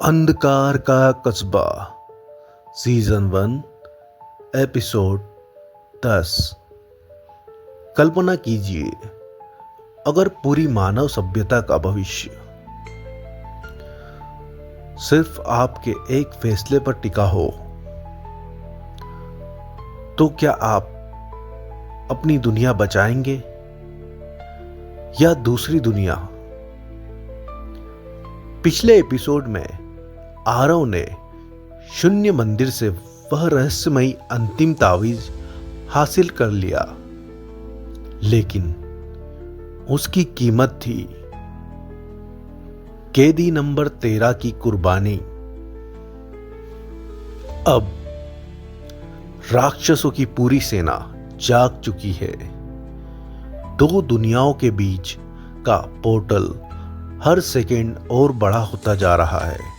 अंधकार का कस्बा सीजन 1 एपिसोड 10। कल्पना कीजिए, अगर पूरी मानव सभ्यता का भविष्य सिर्फ आपके एक फैसले पर टिका हो, तो क्या आप अपनी दुनिया बचाएंगे या दूसरी दुनिया? पिछले एपिसोड में आरव ने शून्य मंदिर से वह रहस्यमयी अंतिम तावीज हासिल कर लिया, लेकिन उसकी कीमत थी कैदी नंबर 13 की कुर्बानी। अब राक्षसों की पूरी सेना जाग चुकी है। दो दुनियाओं के बीच का पोर्टल हर सेकेंड और बड़ा होता जा रहा है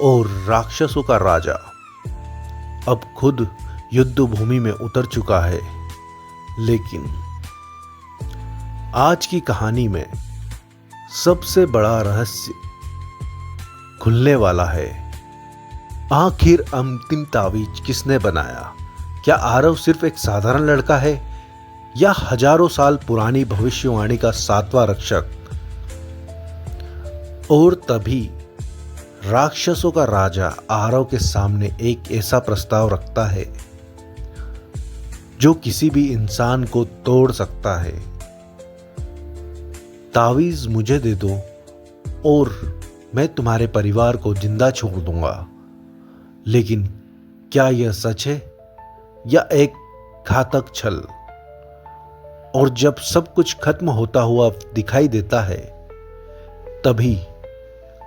और राक्षसों का राजा अब खुद युद्ध भूमि में उतर चुका है। लेकिन आज की कहानी में सबसे बड़ा रहस्य खुलने वाला है। आखिर अंतिम तावीज किसने बनाया? क्या आरव सिर्फ एक साधारण लड़का है या हजारों साल पुरानी भविष्यवाणी का 7वां रक्षक? और तभी राक्षसों का राजा आरव के सामने एक ऐसा प्रस्ताव रखता है जो किसी भी इंसान को तोड़ सकता है। तावीज मुझे दे दो और मैं तुम्हारे परिवार को जिंदा छोड़ दूंगा। लेकिन क्या यह सच है या एक घातक छल? और जब सब कुछ खत्म होता हुआ दिखाई देता है, तभी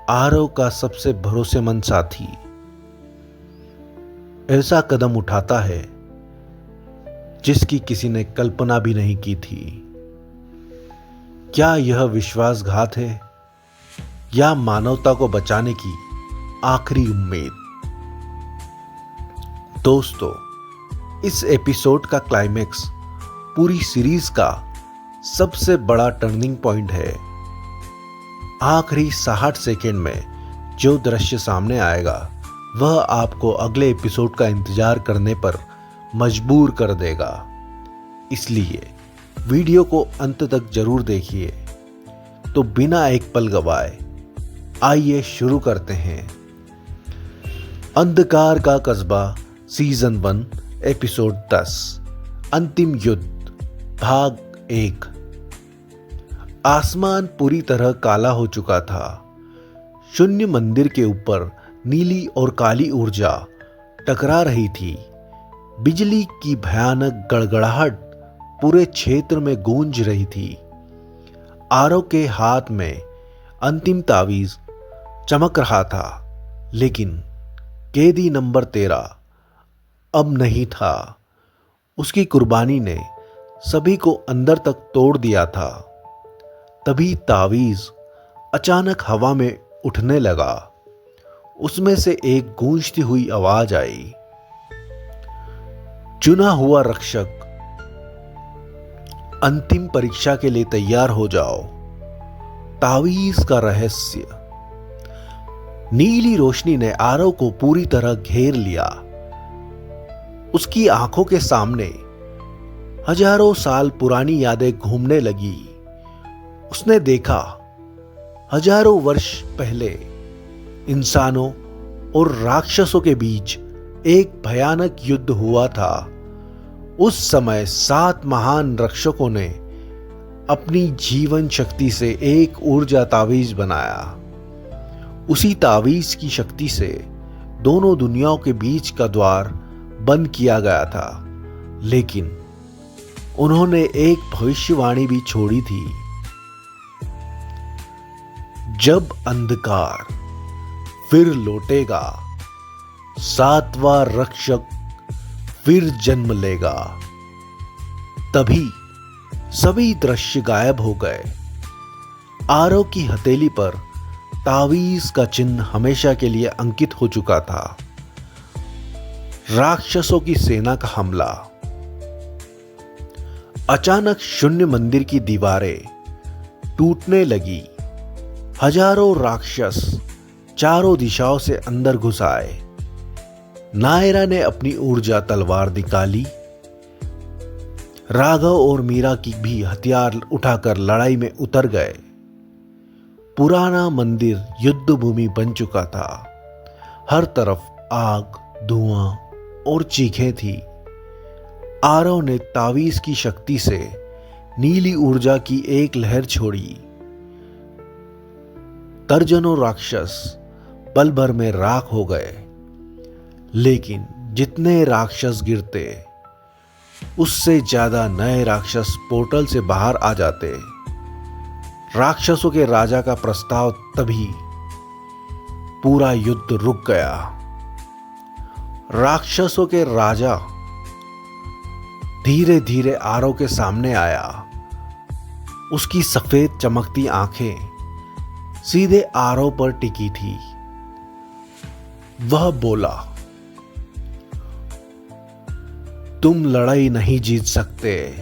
आरव का सबसे भरोसेमंद साथी ऐसा कदम उठाता है जिसकी किसी ने कल्पना भी नहीं की थी। क्या यह विश्वासघात है या मानवता को बचाने की आखिरी उम्मीद? दोस्तों, इस एपिसोड का क्लाइमेक्स पूरी सीरीज का सबसे बड़ा टर्निंग पॉइंट है। आखिरी 60 सेकेंड में जो दृश्य सामने आएगा, वह आपको अगले एपिसोड का इंतजार करने पर मजबूर कर देगा। इसलिए वीडियो को अंत तक जरूर देखिए। तो बिना एक पल गवाए आइए शुरू करते हैं। अंधकार का कस्बा सीजन 1 एपिसोड 10 अंतिम युद्ध भाग 1। आसमान पूरी तरह काला हो चुका था। शून्य मंदिर के ऊपर नीली और काली ऊर्जा टकरा रही थी। बिजली की भयानक गड़गड़ाहट पूरे क्षेत्र में गूंज रही थी। आरव के हाथ में अंतिम तावीज चमक रहा था, लेकिन कैदी नंबर 13 अब नहीं था। उसकी कुर्बानी ने सभी को अंदर तक तोड़ दिया था। तभी तावीज अचानक हवा में उठने लगा। उसमें से एक गूंजती हुई आवाज आई, चुना हुआ रक्षक, अंतिम परीक्षा के लिए तैयार हो जाओ। तावीज का रहस्य। नीली रोशनी ने आरव को पूरी तरह घेर लिया। उसकी आंखों के सामने हजारों साल पुरानी यादें घूमने लगी। उसने देखा, हजारों वर्ष पहले इंसानों और राक्षसों के बीच एक भयानक युद्ध हुआ था। उस समय 7 महान रक्षकों ने अपनी जीवन शक्ति से एक ऊर्जा तावीज बनाया। उसी तावीज की शक्ति से दोनों दुनियाओं के बीच का द्वार बंद किया गया था। लेकिन उन्होंने एक भविष्यवाणी भी छोड़ी थी। जब अंधकार फिर लौटेगा, 7वां रक्षक फिर जन्म लेगा। तभी सभी दृश्य गायब हो गए। आरव की हथेली पर तावीज का चिन्ह हमेशा के लिए अंकित हो चुका था। राक्षसों की सेना का हमला। अचानक शून्य मंदिर की दीवारें टूटने लगी। हजारों राक्षस चारों दिशाओं से अंदर घुस आए। नायरा ने अपनी ऊर्जा तलवार निकाली। राघव और मीरा की भी हथियार उठाकर लड़ाई में उतर गए। पुराना मंदिर युद्ध भूमि बन चुका था। हर तरफ आग, धुआं और चीखें थी। आरव ने तावीज की शक्ति से नीली ऊर्जा की एक लहर छोड़ी। दर्जनों राक्षस पल भर में राख हो गए। लेकिन जितने राक्षस गिरते, उससे ज्यादा नए राक्षस पोर्टल से बाहर आ जाते। राक्षसों के राजा का प्रस्ताव तभी पूरा युद्ध रुक गया। राक्षसों के राजा धीरे धीरे आरव के सामने आया। उसकी सफेद चमकती आंखें सीधे आरव पर टिकी थी। वह बोला, तुम लड़ाई नहीं जीत सकते,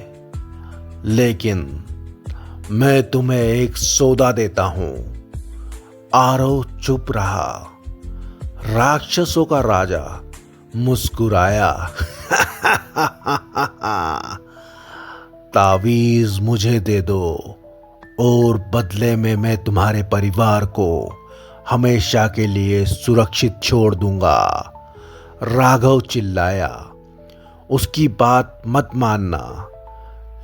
लेकिन मैं तुम्हें एक सौदा देता हूं। आरव चुप रहा। राक्षसों का राजा मुस्कुराया। तावीज मुझे दे दो और बदले में मैं तुम्हारे परिवार को हमेशा के लिए सुरक्षित छोड़ दूंगा। राघव चिल्लाया, उसकी बात मत मानना।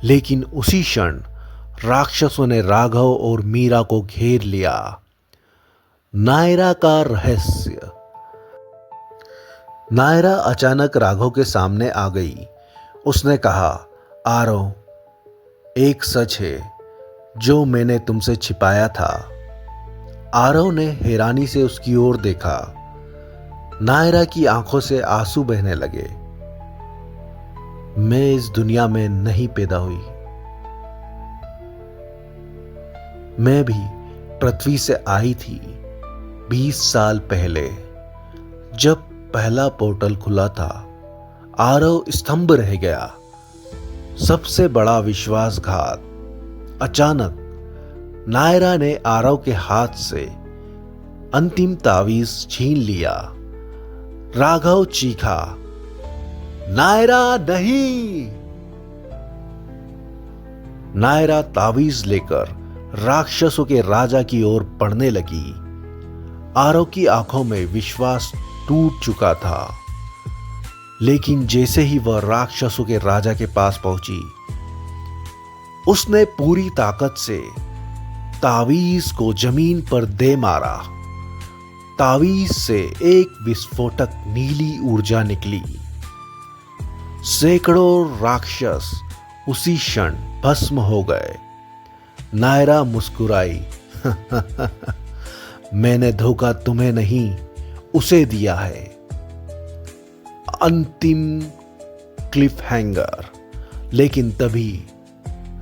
लेकिन उसी क्षण राक्षसों ने राघव और मीरा को घेर लिया। नायरा का रहस्य। नायरा अचानक राघव के सामने आ गई। उसने कहा, आरव, एक सच है जो मैंने तुमसे छिपाया था। आरव ने हैरानी से उसकी ओर देखा। नायरा की आंखों से आंसू बहने लगे। मैं इस दुनिया में नहीं पैदा हुई। मैं भी पृथ्वी से आई थी 20 साल पहले, जब पहला पोर्टल खुला था। आरव स्तंभ रह गया। सबसे बड़ा विश्वासघात। अचानक नायरा ने आरव के हाथ से अंतिम तावीज छीन लिया। राघव चीखा, नायरा नहीं! नायरा तावीज लेकर राक्षसों के राजा की ओर बढ़ने लगी। आरव की आंखों में विश्वास टूट चुका था। लेकिन जैसे ही वह राक्षसों के राजा के पास पहुंची, उसने पूरी ताकत से तावीज को जमीन पर दे मारा। तावीज से एक विस्फोटक नीली ऊर्जा निकली। सैकड़ों राक्षस उसी क्षण भस्म हो गए। नायरा मुस्कुराई। मैंने धोखा तुम्हें नहीं, उसे दिया है। अंतिम क्लिफ हैंगर। लेकिन तभी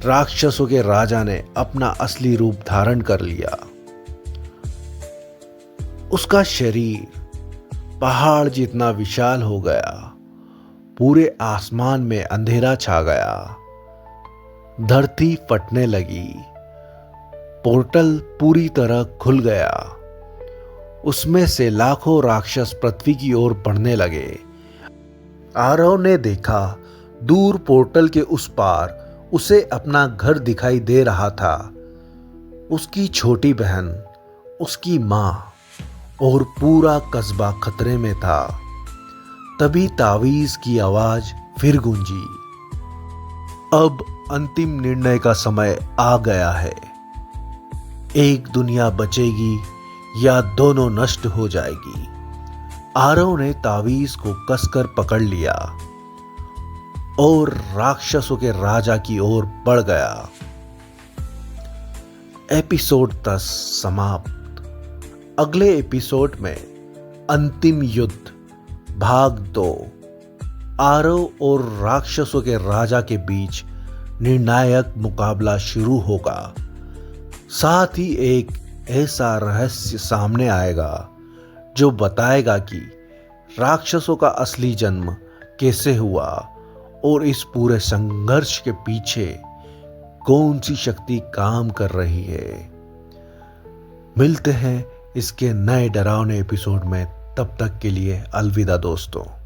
राक्षसों के राजा ने अपना असली रूप धारण कर लिया। उसका शरीर पहाड़ जितना विशाल हो गया। पूरे आसमान में अंधेरा छा गया। धरती फटने लगी। पोर्टल पूरी तरह खुल गया। उसमें से लाखों राक्षस पृथ्वी की ओर बढ़ने लगे। आरव ने देखा, दूर पोर्टल के उस पार उसे अपना घर दिखाई दे रहा था। उसकी छोटी बहन, उसकी मां और पूरा कस्बा खतरे में था। तभी तावीज की आवाज फिर गूंजी। अब अंतिम निर्णय का समय आ गया है। एक दुनिया बचेगी या दोनों नष्ट हो जाएगी। आरव ने तावीज को कसकर पकड़ लिया और राक्षसों के राजा की ओर बढ़ गया। एपिसोड 10 समाप्त। अगले एपिसोड में अंतिम युद्ध भाग 2। आरव और राक्षसों के राजा के बीच निर्णायक मुकाबला शुरू होगा। साथ ही एक ऐसा रहस्य सामने आएगा जो बताएगा कि राक्षसों का असली जन्म कैसे हुआ और इस पूरे संघर्ष के पीछे कौन सी शक्ति काम कर रही है। मिलते हैं इसके नए डरावने एपिसोड में। तब तक के लिए अलविदा दोस्तों।